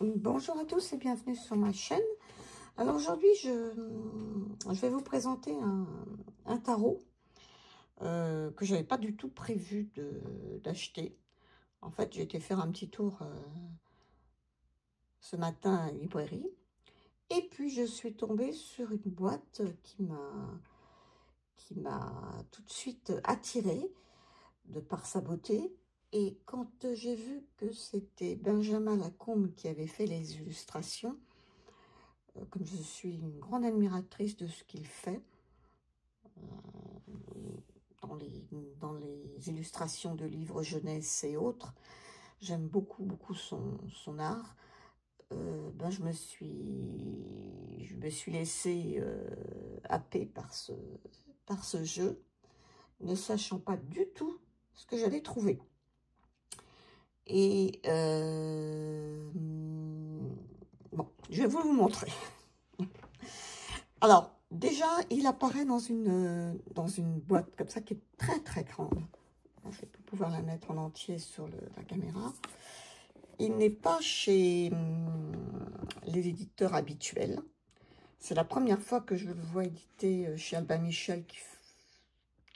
Bonjour à tous et bienvenue sur ma chaîne. Alors aujourd'hui, je vais vous présenter un tarot que je n'avais pas du tout prévu d'acheter. En fait, j'ai été faire un petit tour ce matin à la librairie. Et puis, je suis tombée sur une boîte qui m'a tout de suite attirée de par sa beauté. Et quand j'ai vu que c'était Benjamin Lacombe qui avait fait les illustrations, comme je suis une grande admiratrice de ce qu'il fait, dans les illustrations de livres jeunesse et autres, j'aime beaucoup son art. Ben je me suis laissée happer par ce jeu, ne sachant pas du tout ce que j'allais trouver. Et bon, je vais vous montrer. Alors, déjà, il apparaît dans une boîte comme ça qui est très grande. Je vais pouvoir la mettre en entier sur la caméra. Il n'est pas chez les éditeurs habituels. C'est la première fois que je le vois édité chez Albin Michel, qui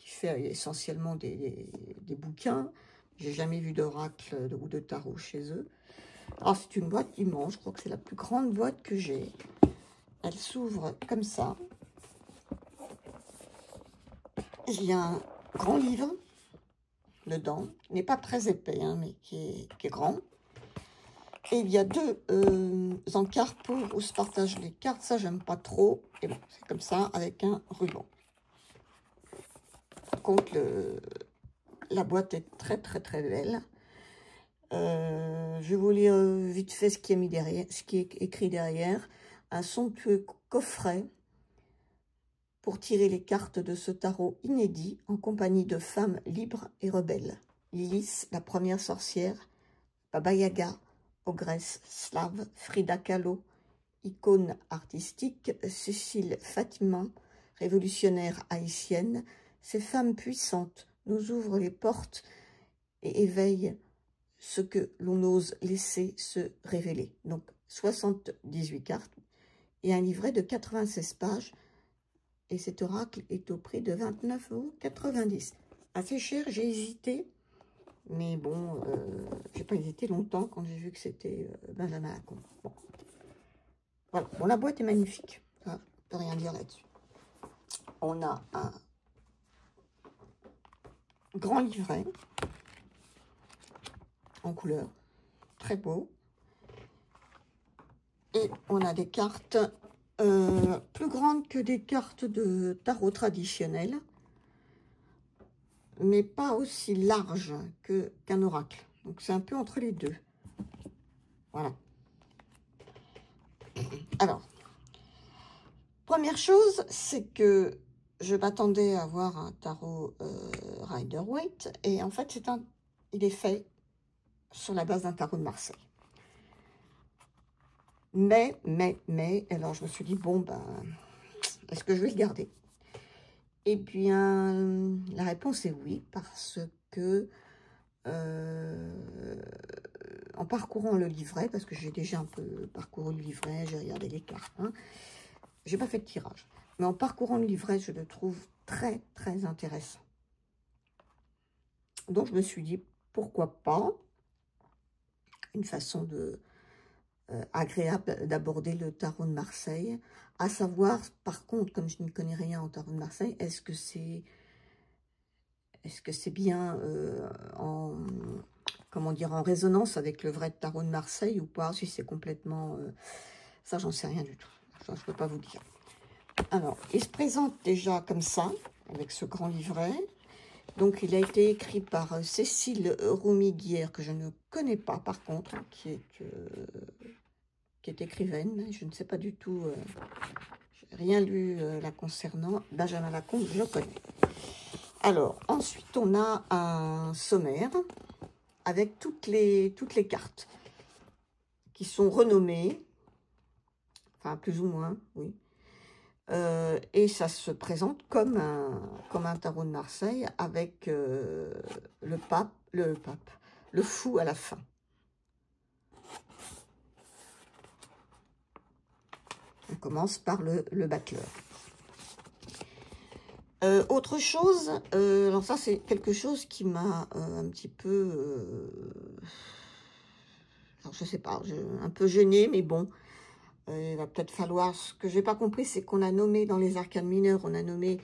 fait essentiellement des bouquins. J'ai jamais vu d'oracle ou de tarot chez eux. Alors, c'est une boîte immense. Je crois que c'est la plus grande boîte que j'ai. Elle s'ouvre comme ça. Il y a un grand livre dedans, il n'est pas très épais, hein, mais qui est grand. Et il y a deux encarts pour où se partagent les cartes, ça j'aime pas trop. Et bon, c'est comme ça, avec un ruban. Par contre, la boîte est très belle. Je vais vous lire vite fait ce qui est mis derrière, ce qui est écrit derrière. Un somptueux coffret pour tirer les cartes de ce tarot inédit en compagnie de femmes libres et rebelles. Lilith, la première sorcière, Baba Yaga, ogresse slave, Frida Kahlo, icône artistique, Cécile Fatima, révolutionnaire haïtienne, ces femmes puissantes nous ouvrent les portes et éveillent ce que l'on ose laisser se révéler. Donc 78 cartes et un livret de 96 pages. Et cet oracle est au prix de 29,90 €. Assez cher, j'ai hésité. Mais bon, j'ai pas hésité longtemps quand j'ai vu que c'était Benjamin Lacombe. Bon. Voilà. Bon, la boîte est magnifique. Ça, je peux rien dire là-dessus. On a un grand livret en couleur. Très beau. Et on a des cartes plus grandes que des cartes de tarot traditionnelles, mais pas aussi larges qu'un oracle. Donc c'est un peu entre les deux. Voilà. Alors, première chose, c'est que je m'attendais à avoir un tarot Rider-Waite, et en fait, il est fait sur la base d'un tarot de Marseille. Mais, alors je me suis dit, bon, ben, est-ce que je vais le garder? Eh bien, la réponse est oui, parce que en parcourant le livret, parce que j'ai déjà un peu parcouru le livret, j'ai regardé les cartes, hein, j'ai pas fait de tirage, mais en parcourant le livret, je le trouve très intéressant. Donc je me suis dit, pourquoi pas, une façon agréable d'aborder le tarot de Marseille, à savoir, par contre, comme je ne connais rien en tarot de Marseille, est-ce que c'est bien comment dire, en résonance avec le vrai tarot de Marseille ou pas, si c'est complètement... ça, j'en sais rien du tout. Ça, je ne peux pas vous dire. Alors, il se présente déjà comme ça, avec ce grand livret. Donc, il a été écrit par Cécile Romy-Guière, que je ne connais pas, par contre, qui est écrivaine, mais je ne sais pas du tout, j'ai rien lu la concernant. Benjamin Lacombe, je le connais. Alors, ensuite, on a un sommaire avec toutes les cartes qui sont renommées, enfin, plus ou moins, oui. Et ça se présente comme un tarot de Marseille avec le fou à la fin. commence par le battleur. Autre chose, alors ça c'est quelque chose qui m'a un petit peu, alors je sais pas, un peu gênée, mais bon, il va peut-être falloir, ce que j'ai pas compris, c'est qu'on a nommé dans les arcanes mineures, on a nommé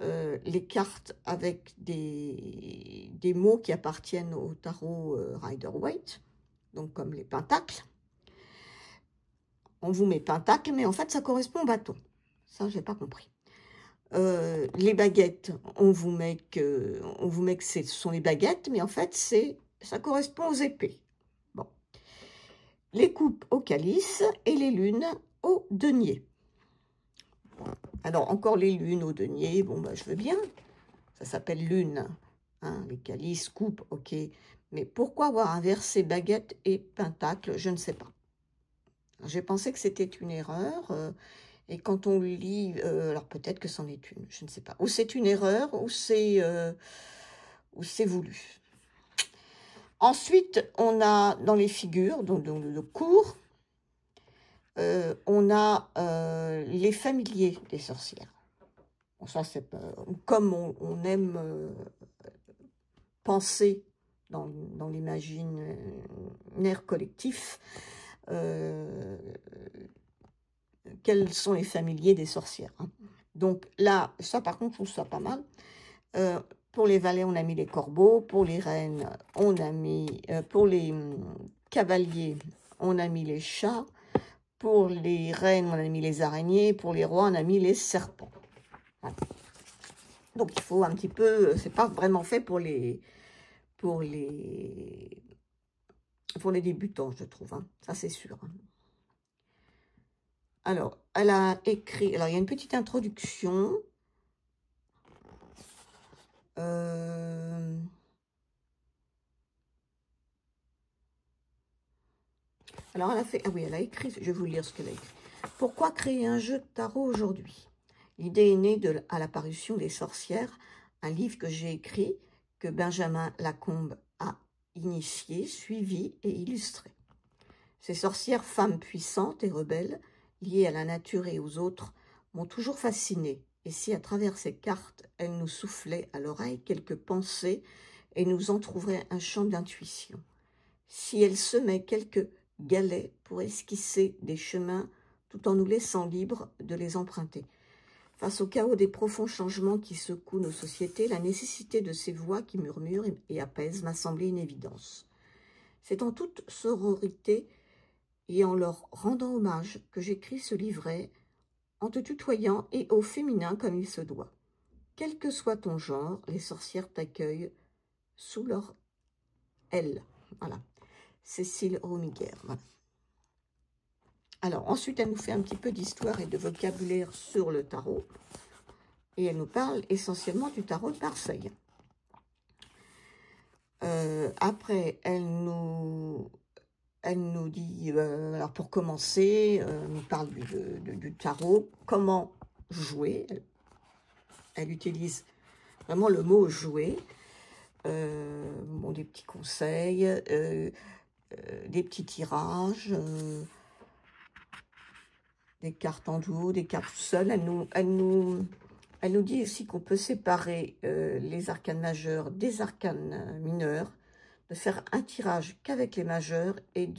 les cartes avec des mots qui appartiennent au tarot Rider-Waite, donc comme les pentacles. On vous met pentacle, mais en fait ça correspond au bâton. Ça, j'ai pas compris. Les baguettes, on vous met que ce sont les baguettes, mais en fait ça correspond aux épées. Bon. Les coupes au calice et les lunes au denier. Alors, encore les lunes au denier, bon, bah, je veux bien. Ça s'appelle lune. Hein, les calices, coupes, ok. Mais pourquoi avoir inversé baguette et pentacle? Je ne sais pas. J'ai pensé que c'était une erreur. Et quand on lit, alors peut-être que c'en est une, je ne sais pas. Ou c'est une erreur, ou c'est voulu. Ensuite, on a dans les figures, donc dans le cours, on a les familiers des sorcières. Bon, ça, c'est comme on aime penser dans l'imaginaire collectif, quels sont les familiers des sorcières. Hein. Donc là, ça par contre, je trouve ça pas mal. Pour les valets, on a mis les corbeaux. Pour les reines, on a mis... pour les cavaliers, on a mis les chats. Pour les reines, on a mis les araignées. Pour les rois, on a mis les serpents. Voilà. Donc il faut un petit peu... C'est pas vraiment fait pour les débutants, je trouve. Hein. Ça, c'est sûr. Hein. Alors, elle a écrit... Alors, il y a une petite introduction. Alors, elle a fait... Ah oui, elle a écrit... Je vais vous lire ce qu'elle a écrit. Pourquoi créer un jeu de tarot aujourd'hui? L'idée est née à l'apparition des sorcières, un livre que j'ai écrit, que Benjamin Lacombe a initié, suivi et illustré. Ces sorcières, femmes puissantes et rebelles, liées à la nature et aux autres, m'ont toujours fascinée. Et si à travers ces cartes, elles nous soufflaient à l'oreille quelques pensées et nous entr'ouvraient un champ d'intuition. Si elles semaient quelques galets pour esquisser des chemins tout en nous laissant libres de les emprunter. Face au chaos des profonds changements qui secouent nos sociétés, la nécessité de ces voix qui murmurent et apaisent m'a semblé une évidence. C'est en toute sororité et en leur rendant hommage que j'écris ce livret, en te tutoyant et au féminin comme il se doit. Quel que soit ton genre, les sorcières t'accueillent sous leur aile. Voilà. Cécile Romiger. Voilà. Alors, ensuite, elle nous fait un petit peu d'histoire et de vocabulaire sur le tarot. Et elle nous parle essentiellement du tarot de Marseille. Après, elle nous dit, alors pour commencer, elle nous parle du tarot, comment jouer. Elle utilise vraiment le mot jouer. Bon, des petits conseils, des petits tirages, des cartes en duo, des cartes seules. Elle nous dit aussi qu'on peut séparer les arcanes majeures des arcanes mineurs, de faire un tirage qu'avec les majeurs et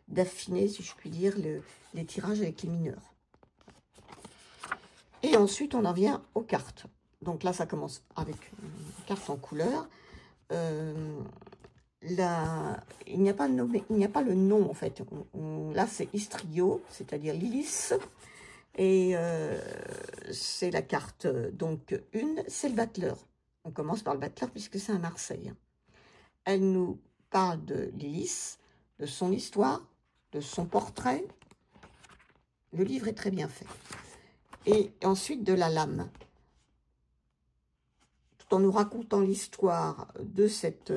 d'affiner, si je puis dire, les tirages avec les mineurs. Et ensuite, on en vient aux cartes. Donc là, ça commence avec une carte en couleur. Il n'y a pas le nom, en fait. Là, c'est Istrio, c'est-à-dire Lilith. Et c'est la carte, donc, une, c'est le battleur. On commence par le battleur puisque c'est un Marseille. Elle nous parle de Lilith, de son histoire, de son portrait. Le livre est très bien fait. Et ensuite de la lame. Tout en nous racontant l'histoire de cette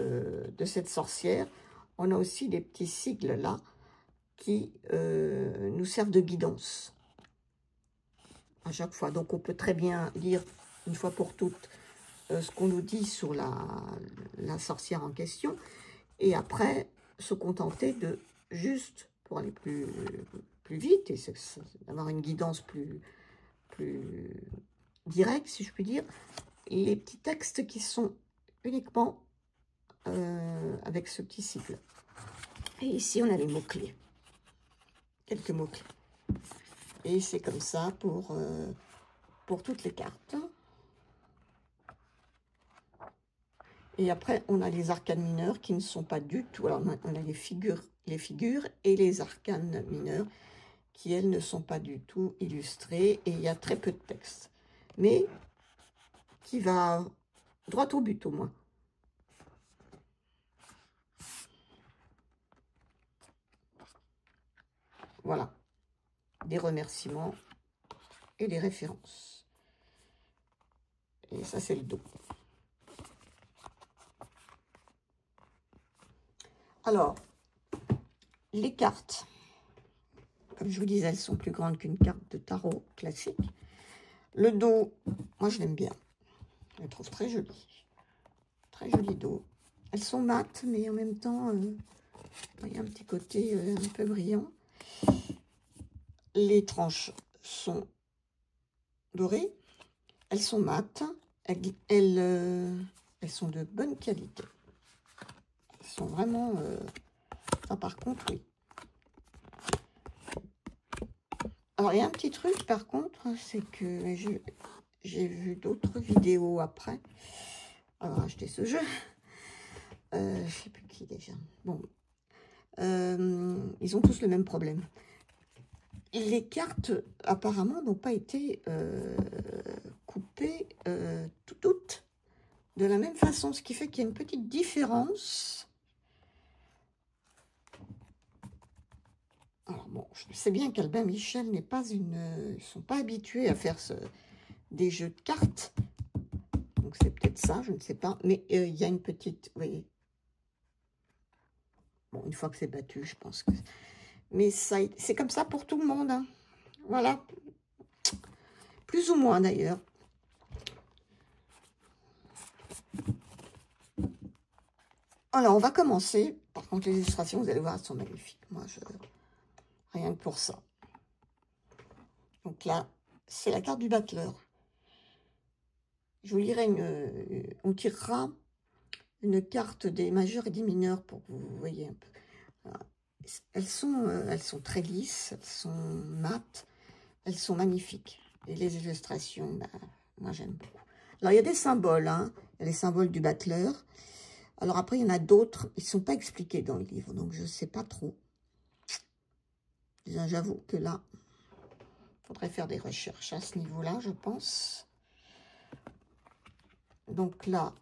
sorcière, on a aussi des petits sigles là qui nous servent de guidance à chaque fois. Donc on peut très bien lire une fois pour toutes ce qu'on nous dit sur la sorcière en question et après se contenter de juste pour aller plus vite et d'avoir une guidance plus directe, si je puis dire. Les petits textes qui sont uniquement avec ce petit sigle. Et ici, on a les mots-clés. Quelques mots-clés. Et c'est comme ça pour toutes les cartes. Et après, on a les arcanes mineurs qui ne sont pas du tout... Alors, on a les figures et les arcanes mineurs qui, elles, ne sont pas du tout illustrées. Et il y a très peu de texte. Mais qui va droit au but, au moins. Voilà. Des remerciements et des références. Et ça, c'est le dos. Alors, les cartes, comme je vous disais, elles sont plus grandes qu'une carte de tarot classique. Le dos, moi je l'aime bien. Je le trouve très joli. Très joli dos. Elles sont mates, mais en même temps, il y a un petit côté un peu brillant. Les tranches sont dorées. Elles sont mates. Elles sont de bonne qualité. Elles sont vraiment... Ah, par contre, oui. Alors, il y a un petit truc, par contre, c'est que j'ai vu d'autres vidéos après avoir acheté ce jeu. Je ne sais plus qui déjà. Bon. Ils ont tous le même problème. Les cartes, apparemment, n'ont pas été coupées toutes de la même façon, ce qui fait qu'il y a une petite différence. Alors bon, je sais bien qu'Albin Michel n'est pas une... Ils ne sont pas habitués à faire des jeux de cartes. Donc c'est peut-être ça, je ne sais pas. Mais il y a une petite... Vous voyez. Bon, une fois que c'est battu, je pense que... Mais c'est comme ça pour tout le monde. Hein. Voilà. Plus ou moins d'ailleurs. Alors, on va commencer. Par contre, les illustrations, vous allez voir, elles sont magnifiques. Moi, rien que pour ça. Donc là, c'est la carte du battleur. Je vous lirai on tirera une carte des majeurs et des mineurs pour que vous voyez un peu. Voilà. Elles sont très lisses, elles sont mates, elles sont magnifiques. Et les illustrations, bah, moi j'aime beaucoup. Alors il y a des symboles, hein. Il y a les symboles du battleur. Alors après, il y en a d'autres, ils ne sont pas expliqués dans le livre, donc je ne sais pas trop. J'avoue que là, il faudrait faire des recherches à ce niveau-là, je pense. Donc là,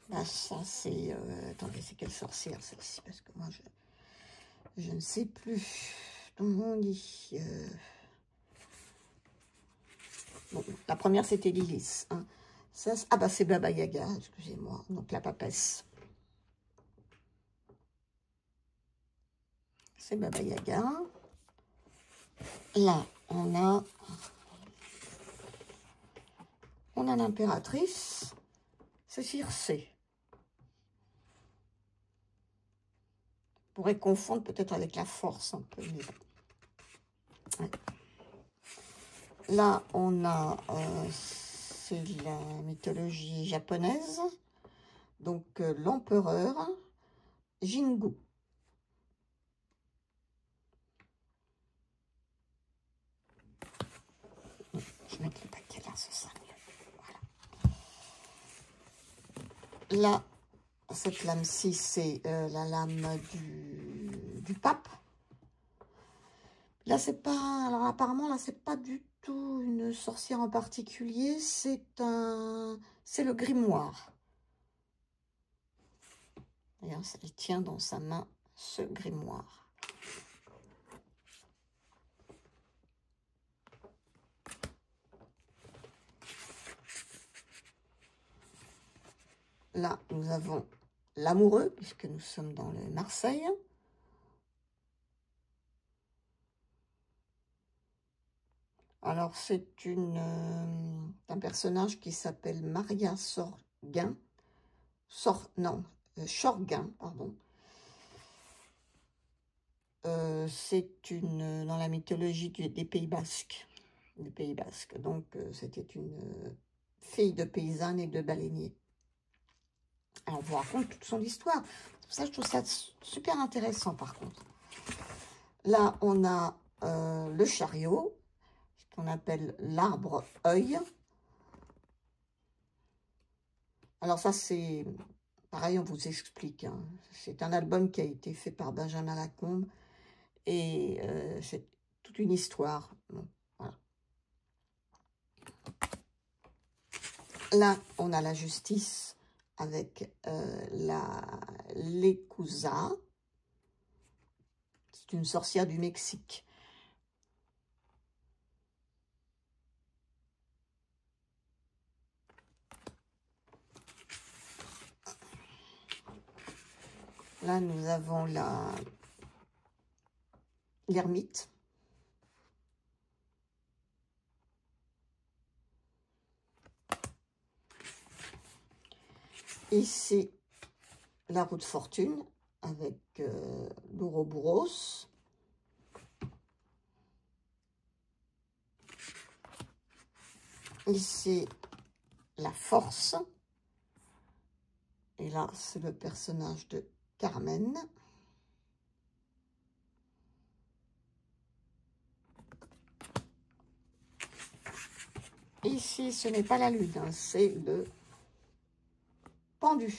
bah ça c'est... attendez, c'est quelle sorcière celle-ci? Parce que moi, je ne sais plus. Donc on dit... Bon, la première, c'était Lilith. Hein. Ça, ah bah c'est Baba Yaga, excusez-moi. Donc la papesse. C'est Baba Yaga. Là, on a l'impératrice. C'est Circé. On pourrait confondre peut-être avec la force un peu. Ouais. Là, on a, c'est la mythologie japonaise. Donc, l'empereur Jingu. Je vais mettre le paquet là, ce sera mieux. Voilà. Là, cette lame-ci, c'est la lame du pape. Là, c'est pas... Alors, apparemment, là, c'est pas du tout une sorcière en particulier. C'est le grimoire. D'ailleurs, elle tient dans sa main ce grimoire. Là, nous avons l'amoureux, puisque nous sommes dans le Marseille. Alors, c'est un personnage qui s'appelle Maria Sorguin. Chorguin, pardon. C'est dans la mythologie des Pays Basques. Des Pays Basques. Donc, c'était une fille de paysanne et de baleinier. Alors, on vous raconte toute son histoire. Ça, je trouve ça super intéressant, par contre. Là, on a le chariot, ce qu'on appelle l'arbre œil. Alors ça, c'est... Pareil, on vous explique. Hein. C'est un album qui a été fait par Benjamin Lacombe. Et c'est toute une histoire. Bon, voilà. Là, on a la justice avec l'Ekusa. C'est une sorcière du Mexique. Là, nous avons l'ermite. Ici, la roue de fortune avec l'Ouroboros. Ici, la force. Et là, c'est le personnage de Carmen. Ici, ce n'est pas la lune, hein, c'est le pendu.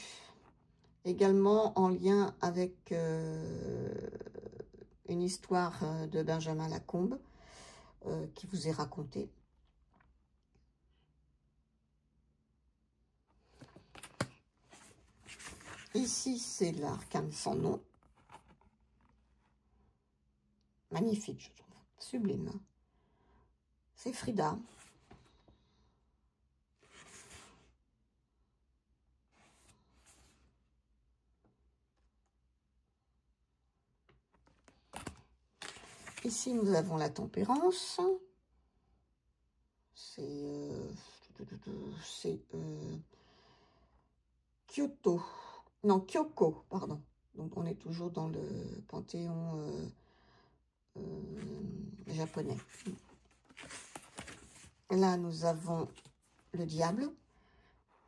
Également en lien avec une histoire de Benjamin Lacombe qui vous est racontée. Ici, c'est l'arcane sans nom. Magnifique, je trouve. Sublime. C'est Frida. Ici, nous avons la tempérance. C'est Kyoto. Non, Kyoko, pardon. Donc, on est toujours dans le panthéon japonais. Là, nous avons le diable.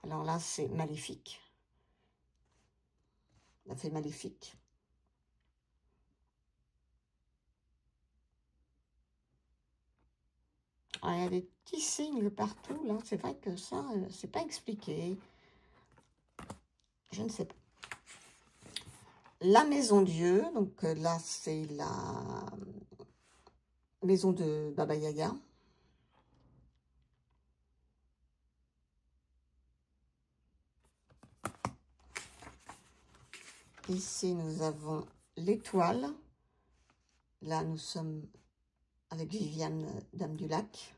Alors là, c'est maléfique. La fée maléfique. Ah, il y a des petits signes partout, là. C'est vrai que ça, c'est pas expliqué. Je ne sais pas. La maison Dieu, donc là, c'est la maison de Baba Yaga. Ici, nous avons l'étoile. Là, nous sommes avec Viviane, Dame du Lac.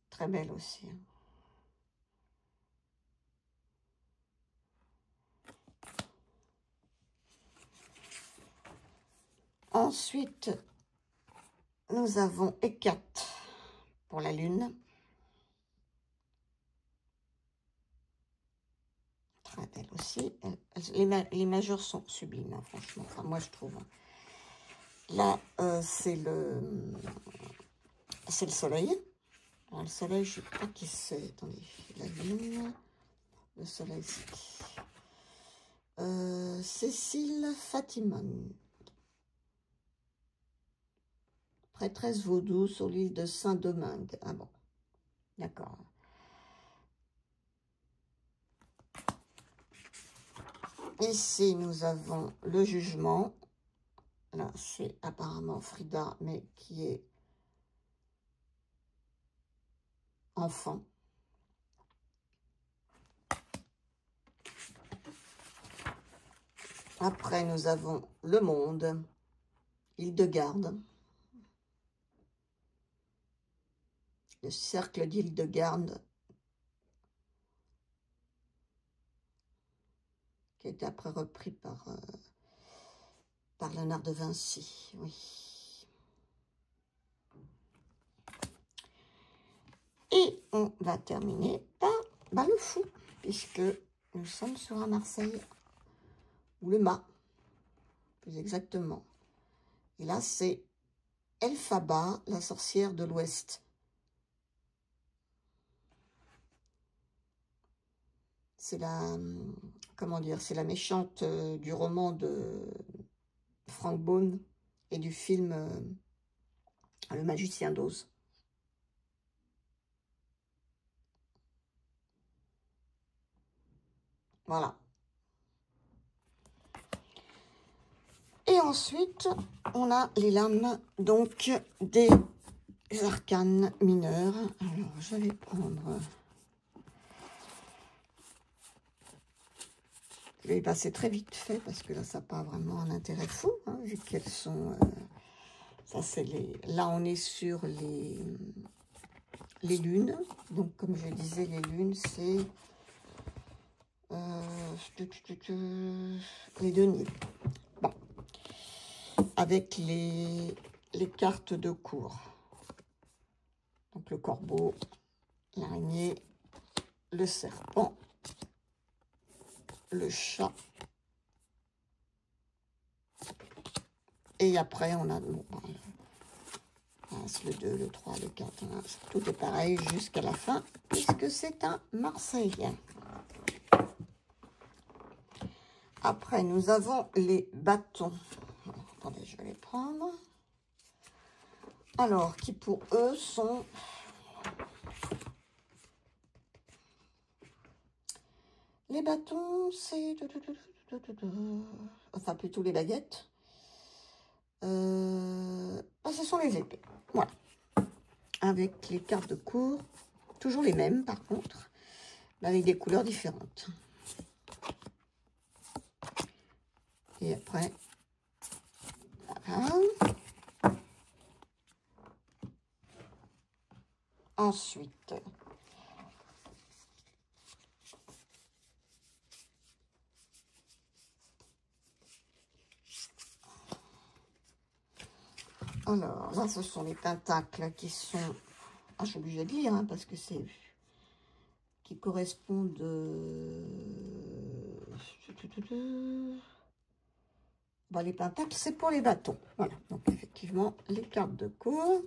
Très belle aussi. Ensuite, nous avons Hécate pour la lune. Très belle aussi. Les majeurs sont sublimes, hein, franchement. Enfin, moi, je trouve. Là, c'est le soleil. Alors, le soleil, je ne sais pas qui c'est. Attendez, la lune. Le soleil, c'est qui? Cécile Fatimon. Prêtresse vaudou sur l'île de Saint-Domingue. Ah bon, d'accord. Ici, nous avons le jugement. Là, c'est apparemment Frida, mais qui est enfant. Après, nous avons le monde, Hildegarde. Le cercle d'Hildegarde, qui a été après repris par Léonard de Vinci, oui. Et on va terminer par le fou, puisque nous sommes sur un Marseille, ou le mât, plus exactement. Et là, c'est Elphaba, la sorcière de l'Ouest. C'est la, comment dire, c'est la méchante du roman de Frank Baum et du film Le Magicien d'Oz. Voilà. Et ensuite, on a les lames, donc, des arcanes mineurs. Alors, je vais prendre... Je vais y passer très vite fait, parce que là, ça n'a pas vraiment un intérêt fou, hein, vu qu'elles sont... ça, c'est les... Là, on est sur les lunes. Donc, comme je disais, les lunes, c'est... les deniers. Bon. Avec les cartes de cours. Donc, le corbeau, l'araignée, le serpent, le chat. Et après, on a bon, le 2, le 3, le 4. Hein, tout est pareil jusqu'à la fin, puisque c'est un Marseille. Après, nous avons les bâtons. Alors, attendez, je vais les prendre. Alors, qui pour eux sont... Les bâtons, c'est... Enfin, plutôt les baguettes. Ce sont les épées. Voilà. Avec les cartes de cours. Toujours les mêmes, par contre. Mais avec des couleurs différentes. Et après... Voilà. Ensuite... Alors, là, ce sont les pentacles qui sont... Ah, je suis obligée de lire, hein, parce que c'est... Qui correspondent... Bah, les pentacles, c'est pour les bâtons. Voilà, donc effectivement, les cartes de cours.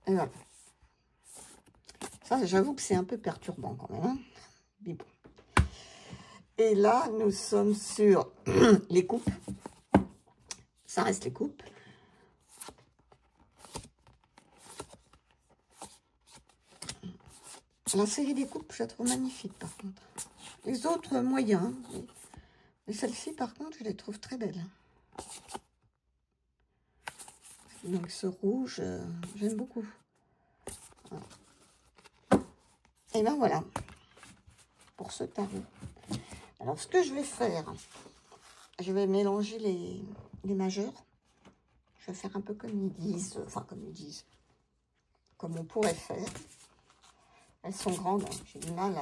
Et voilà. Ça, j'avoue que c'est un peu perturbant quand même. Hein, mais bon. Et là, nous sommes sur les coupes. Ça reste les coupes. La série des coupes, je la trouve magnifique par contre. Les autres, moyens. Mais celle-ci, par contre, je les trouve très belles. Donc ce rouge, j'aime beaucoup. Voilà. Et ben voilà, pour ce tarot. Alors, ce que je vais faire, je vais mélanger les majeurs. Je vais faire un peu comme ils disent, enfin comme ils disent, comme on pourrait faire. Elles sont grandes, hein. J'ai du mal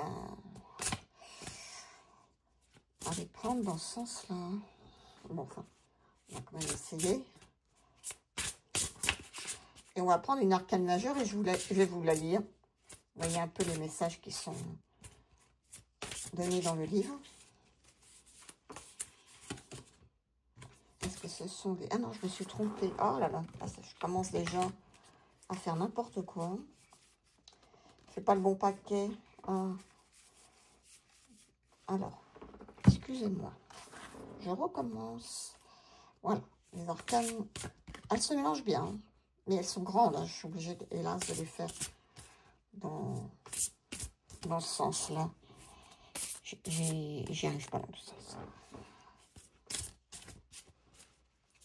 à les prendre dans ce sens-là. Bon, enfin, on va quand même essayer. Et on va prendre une arcane majeure et je vais vous la lire. Vous voyez un peu les messages qui sont donnés dans le livre. Est-ce que ce sont des... Ah non, je me suis trompée. Oh là là, je commence déjà à faire n'importe quoi. C'est pas le bon paquet. Ah. Alors, excusez-moi. Je recommence. Voilà, les arcanes, elles se mélangent bien. Mais elles sont grandes. Hein. Je suis obligée, hélas, de les faire dans ce sens-là. J'y arrive pas dans le sens.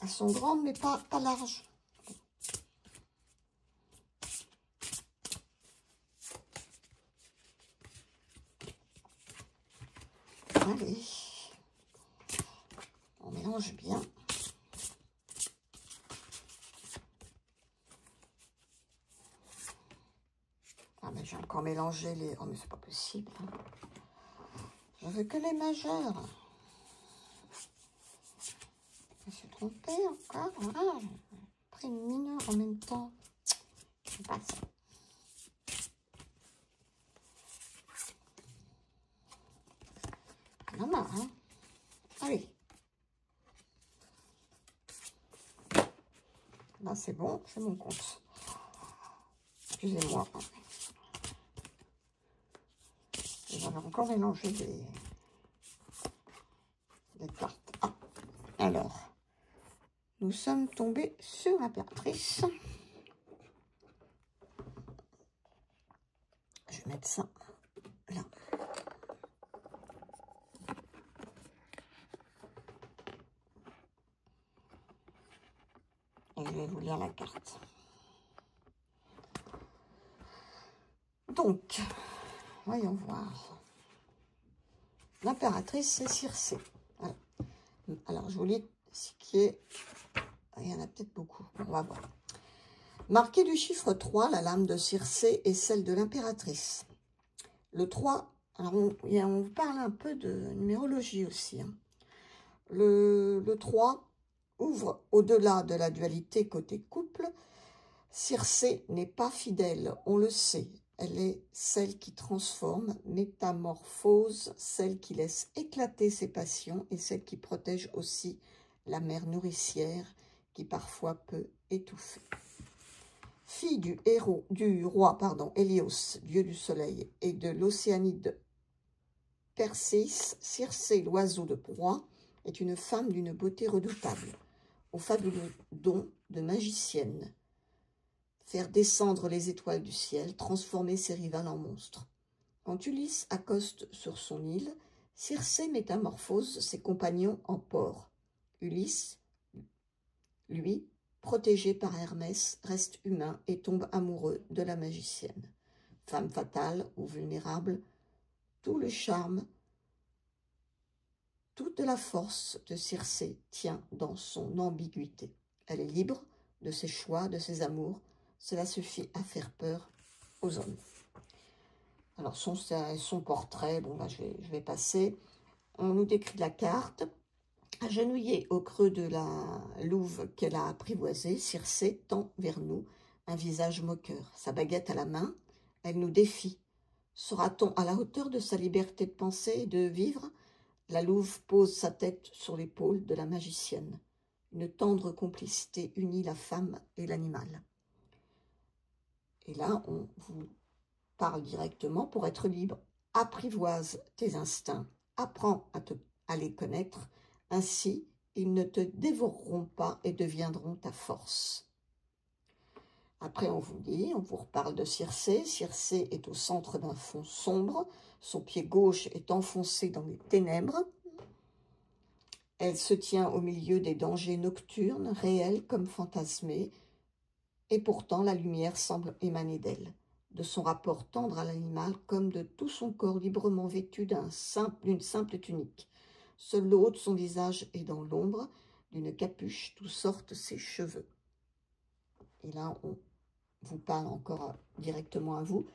Elles sont grandes, mais pas larges. Allez. On mélange bien. Ah, mais j'ai encore mélangé les... Oh, mais c'est pas possible. Je veux que les majeurs. Je me suis trompée encore. Voilà. J'ai pris mineur en même temps. Je passe. On en a marre, hein. Allez. Là, c'est bon, c'est mon compte. Excusez-moi. J'avais encore mélangé des cartes. Ah, alors, nous sommes tombés sur l'impératrice. Je vais mettre ça là. Et je vais vous lire la carte. Donc, voyons voir. L'impératrice, c'est Circé. Voilà. Alors, je vous lis ce qui est... Il y en a peut-être beaucoup. On va voir. Marqué du chiffre 3, la lame de Circé est celle de l'impératrice. Le 3, alors on parle un peu de numérologie aussi. Hein. Le 3 ouvre au-delà de la dualité côté couple. Circé n'est pas fidèle, on le sait. Elle est celle qui transforme, métamorphose, celle qui laisse éclater ses passions et celle qui protège aussi la mère nourricière qui parfois peut étouffer. Fille du roi Hélios, dieu du soleil, et de l'océanide Perséis, Circé, l'oiseau de proie, est une femme d'une beauté redoutable, au fabuleux don de magicienne. Faire descendre les étoiles du ciel, transformer ses rivales en monstres. Quand Ulysse accoste sur son île, Circé métamorphose ses compagnons en porcs. Ulysse, lui, protégé par Hermès, reste humain et tombe amoureux de la magicienne. Femme fatale ou vulnérable, tout le charme, toute la force de Circé tient dans son ambiguïté. Elle est libre de ses choix, de ses amours. Cela suffit à faire peur aux hommes. Alors, son portrait, bon, là, je vais passer. On nous décrit la carte. Agenouillée au creux de la louve qu'elle a apprivoisée, Circé tend vers nous un visage moqueur. Sa baguette à la main, elle nous défie. Sera-t-on à la hauteur de sa liberté de penser et de vivre? La louve pose sa tête sur l'épaule de la magicienne. Une tendre complicité unit la femme et l'animal. Et là, on vous parle directement pour être libre. Apprivoise tes instincts, apprends à les connaître. Ainsi, ils ne te dévoreront pas et deviendront ta force. Après, on vous reparle de Circé. Circé est au centre d'un fond sombre. Son pied gauche est enfoncé dans les ténèbres. Elle se tient au milieu des dangers nocturnes, réels comme fantasmés. Et pourtant, la lumière semble émaner d'elle, de son rapport tendre à l'animal, comme de tout son corps librement vêtu d'une simple tunique. Seul le haut de son visage est dans l'ombre d'une capuche d'où sortent ses cheveux. Et là, on vous parle encore directement à vous.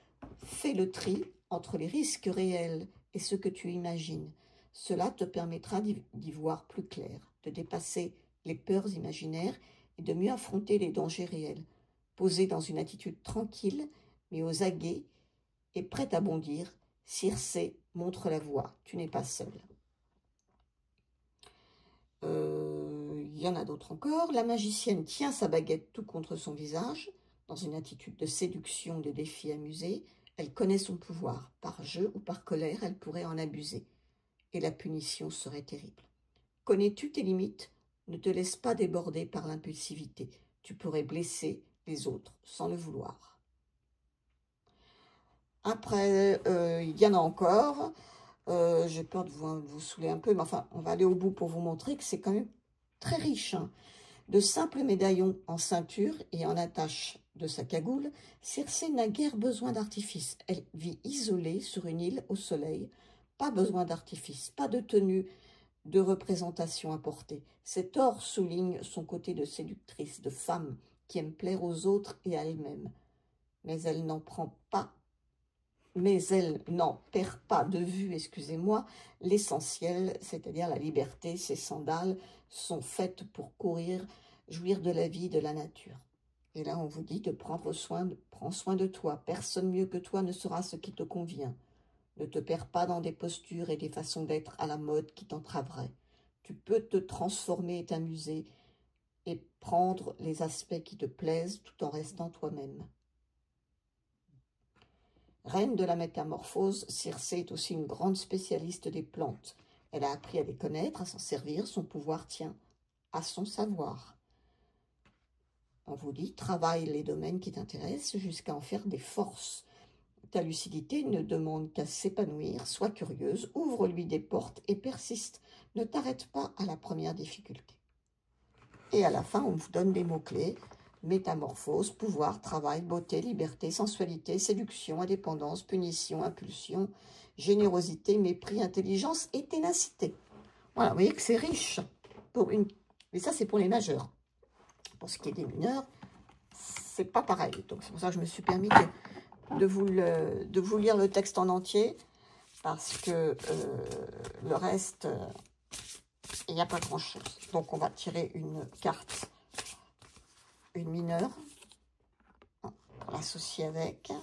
Fais le tri entre les risques réels et ce que tu imagines. Cela te permettra d'y voir plus clair, de dépasser les peurs imaginaires et de mieux affronter les dangers réels. Posé dans une attitude tranquille, mais aux aguets et prête à bondir, Circé montre la voie. Tu n'es pas seul. Il y en a d'autres encore. La magicienne tient sa baguette tout contre son visage, dans une attitude de séduction, de défi amusé. Elle connaît son pouvoir. Par jeu ou par colère, elle pourrait en abuser. Et la punition serait terrible. Connais-tu tes limites? Ne te laisse pas déborder par l'impulsivité. Tu pourrais blesser les autres sans le vouloir. Après, il y en a encore. J'ai peur de vous saouler un peu, mais enfin, on va aller au bout pour vous montrer que c'est quand même très riche. Hein. De simples médaillons en ceinture et en attache de sa cagoule, Circé n'a guère besoin d'artifice. Elle vit isolée sur une île au soleil. Pas besoin d'artifice, pas de tenue de représentation à porter. Cet or souligne son côté de séductrice, de femme qui aime plaire aux autres et à elle-même. Mais elle n'en perd pas de vue, excusez-moi, l'essentiel, c'est-à-dire la liberté. Ses sandales sont faites pour courir jouir de la vie, de la nature. Et là, on vous dit de prends soin de toi. Personne mieux que toi ne saura ce qui te convient. Ne te perds pas dans des postures et des façons d'être à la mode qui t'entraveraient. Tu peux te transformer et t'amuser et prendre les aspects qui te plaisent tout en restant toi-même. Reine de la métamorphose, Circé est aussi une grande spécialiste des plantes. Elle a appris à les connaître, à s'en servir, son pouvoir tient à son savoir. On vous dit, travaille les domaines qui t'intéressent jusqu'à en faire des forces. Ta lucidité ne demande qu'à s'épanouir, sois curieuse, ouvre-lui des portes et persiste. Ne t'arrête pas à la première difficulté. Et à la fin, on vous donne des mots-clés. Métamorphose, pouvoir, travail, beauté, liberté, sensualité, séduction, indépendance, punition, impulsion, générosité, mépris, intelligence et ténacité. Voilà, vous voyez que c'est riche. Mais ça, c'est pour les majeurs. Pour ce qui est des mineurs, c'est pas pareil. Donc, c'est pour ça que je me suis permis de vous lire le texte en entier. Parce que le reste, il n'y a pas grand-chose. Donc, on va tirer une carte, une mineure, pour l'associer avec.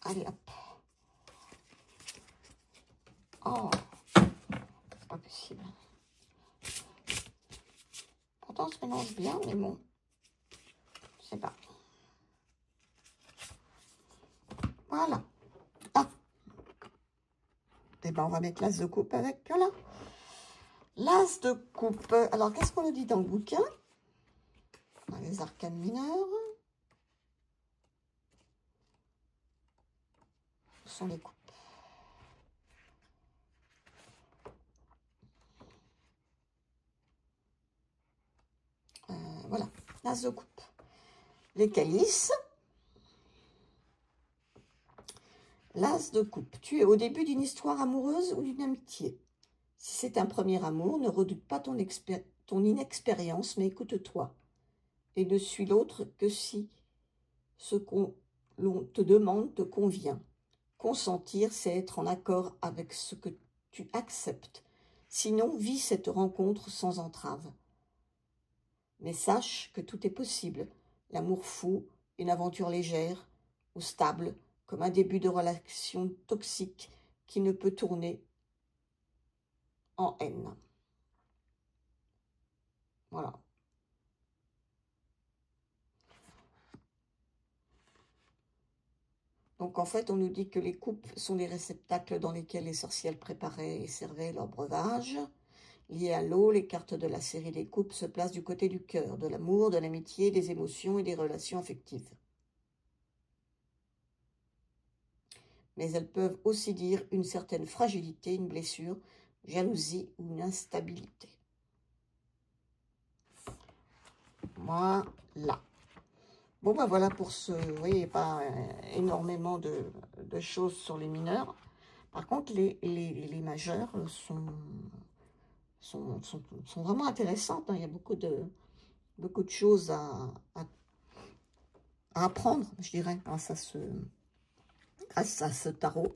Allez, hop. Oh, c'est pas possible. Pourtant, on se mélange bien, mais bon, je sais pas. Voilà. Ah. Et ben, on va mettre l'as de coupe avec là. L'as de coupe. Alors, qu'est-ce qu'on nous dit dans le bouquin? On a les arcanes mineurs. Ce sont les coupes. Voilà, l'as de coupe. Les calices. L'as de coupe. Tu es au début d'une histoire amoureuse ou d'une amitié. Si c'est un premier amour, ne redoute pas ton inexpérience, mais écoute-toi. Et ne suis l'autre que si ce qu'on te demande te convient. Consentir, c'est être en accord avec ce que tu acceptes. Sinon, vis cette rencontre sans entrave. Mais sache que tout est possible. L'amour fou, une aventure légère ou stable, comme un début de relation toxique qui ne peut tourner en haine. Voilà. Donc en fait, on nous dit que les coupes sont les réceptacles dans lesquels les sorcières préparaient et servaient leur breuvage. Liées à l'eau, les cartes de la série des coupes se placent du côté du cœur, de l'amour, de l'amitié, des émotions et des relations affectives. Mais elles peuvent aussi dire une certaine fragilité, une blessure, jalousie ou une instabilité. Voilà. Bon, ben voilà pour ce... Vous voyez, pas énormément de choses sur les mineurs. Par contre, les majeurs sont vraiment intéressantes. Hein. Il y a beaucoup de choses à apprendre, je dirais, grâce à ce tarot.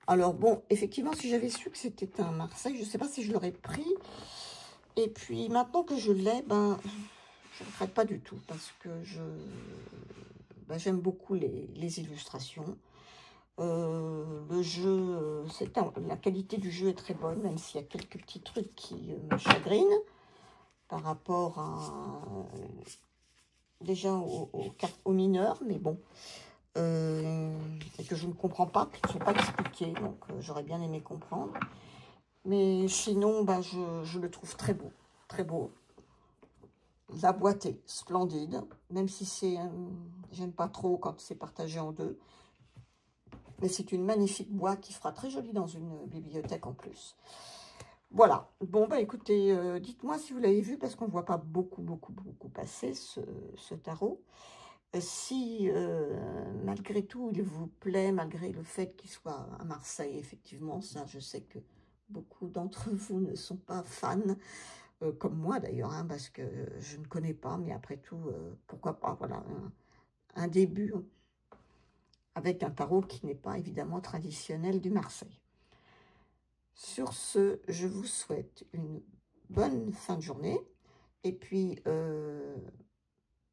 Alors bon, effectivement, si j'avais su que c'était un Marseille, je ne sais pas si je l'aurais pris. Et puis maintenant que je l'ai, ben, je ne regrette pas du tout parce que j'aime beaucoup les illustrations. Le jeu, la qualité du jeu est très bonne, même s'il y a quelques petits trucs qui me chagrinent par rapport à déjà aux mineurs, mais bon, et que je ne comprends pas, qui ne sont pas expliqués, donc j'aurais bien aimé comprendre. Mais sinon, je le trouve très beau, très beau. La boîte est splendide, même si j'aime pas trop quand c'est partagé en deux. Mais c'est une magnifique boîte qui fera très jolie dans une bibliothèque en plus. Voilà. Bon, bah écoutez, dites-moi si vous l'avez vu, parce qu'on ne voit pas beaucoup passer ce tarot. Si, malgré tout, il vous plaît, malgré le fait qu'il soit à Marseille, effectivement, ça, je sais que beaucoup d'entre vous ne sont pas fans, comme moi d'ailleurs, hein, parce que je ne connais pas, mais après tout, pourquoi pas, voilà, un début. avec un tarot qui n'est pas évidemment traditionnel du Marseille. Sur ce, je vous souhaite une bonne fin de journée. Et puis,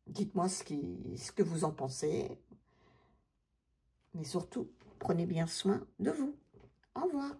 dites-moi ce que vous en pensez. Mais surtout, prenez bien soin de vous. Au revoir.